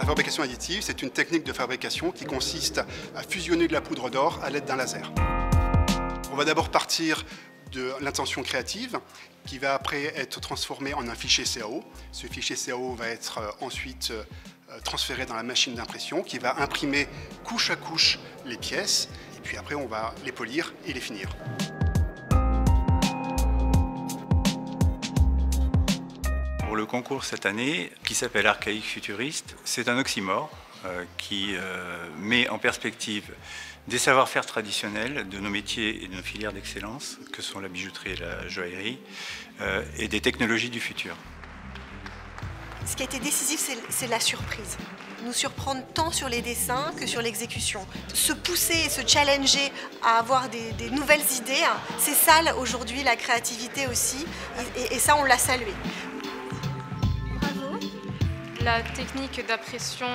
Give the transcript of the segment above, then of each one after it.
La fabrication additive, c'est une technique de fabrication qui consiste à fusionner de la poudre d'or à l'aide d'un laser. On va d'abord partir de l'intention créative qui va après être transformée en un fichier CAO. Ce fichier CAO va être ensuite transféré dans la machine d'impression qui va imprimer couche à couche les pièces et puis après on va les polir et les finir. Pour le concours cette année, qui s'appelle Archaïque Futuriste, c'est un oxymore qui met en perspective des savoir-faire traditionnels de nos métiers et de nos filières d'excellence, que sont la bijouterie et la joaillerie, et des technologies du futur. Ce qui a été décisif, c'est la surprise. Nous surprendre tant sur les dessins que sur l'exécution. Se pousser et se challenger à avoir des nouvelles idées, c'est ça aujourd'hui la créativité aussi, et ça on l'a salué. La technique d'impression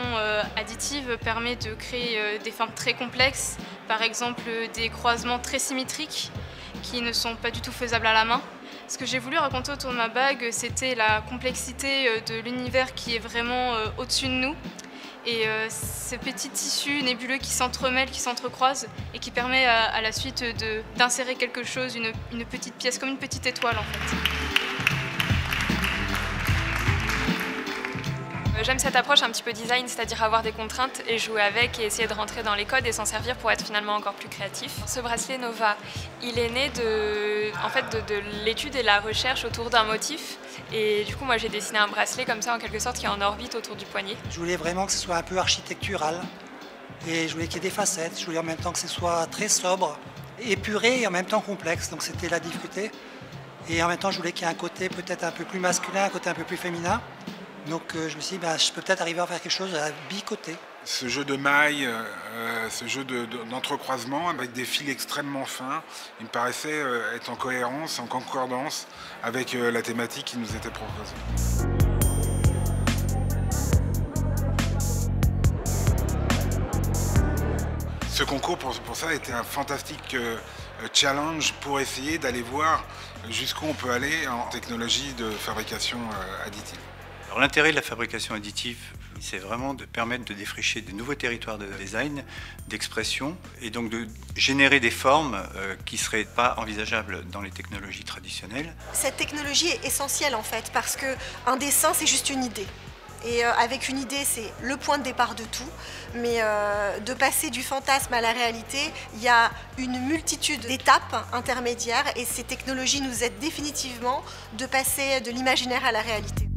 additive permet de créer des formes très complexes, par exemple des croisements très symétriques qui ne sont pas du tout faisables à la main. Ce que j'ai voulu raconter autour de ma bague, c'était la complexité de l'univers qui est vraiment au-dessus de nous et ces petits tissus nébuleux qui s'entremêlent, qui s'entrecroisent et qui permet à la suite d'insérer quelque chose, une petite pièce, comme une petite étoile en fait. J'aime cette approche un petit peu design, c'est-à-dire avoir des contraintes et jouer avec et essayer de rentrer dans les codes et s'en servir pour être finalement encore plus créatif. Ce bracelet Nova, il est né de l'étude et la recherche autour d'un motif. Et du coup, moi j'ai dessiné un bracelet comme ça en quelque sorte qui est en orbite autour du poignet. Je voulais vraiment que ce soit un peu architectural et je voulais qu'il y ait des facettes. Je voulais en même temps que ce soit très sobre, épuré et en même temps complexe. Donc c'était la difficulté. Et en même temps, je voulais qu'il y ait un côté peut-être un peu plus masculin, un côté un peu plus féminin. Donc je me suis dit, je peux peut-être arriver à faire quelque chose à bicoté. Ce jeu de mailles, ce jeu d'entrecroisement avec des fils extrêmement fins, il me paraissait être en cohérence, en concordance avec la thématique qui nous était proposée. Ce concours, pour ça, était un fantastique challenge pour essayer d'aller voir jusqu'où on peut aller en technologie de fabrication additive. L'intérêt de la fabrication additive, c'est vraiment de permettre de défricher de nouveaux territoires de design, d'expression, et donc de générer des formes qui ne seraient pas envisageables dans les technologies traditionnelles. Cette technologie est essentielle en fait, parce qu'un dessin c'est juste une idée. Et avec une idée, c'est le point de départ de tout, mais de passer du fantasme à la réalité, il y a une multitude d'étapes intermédiaires et ces technologies nous aident définitivement de passer de l'imaginaire à la réalité.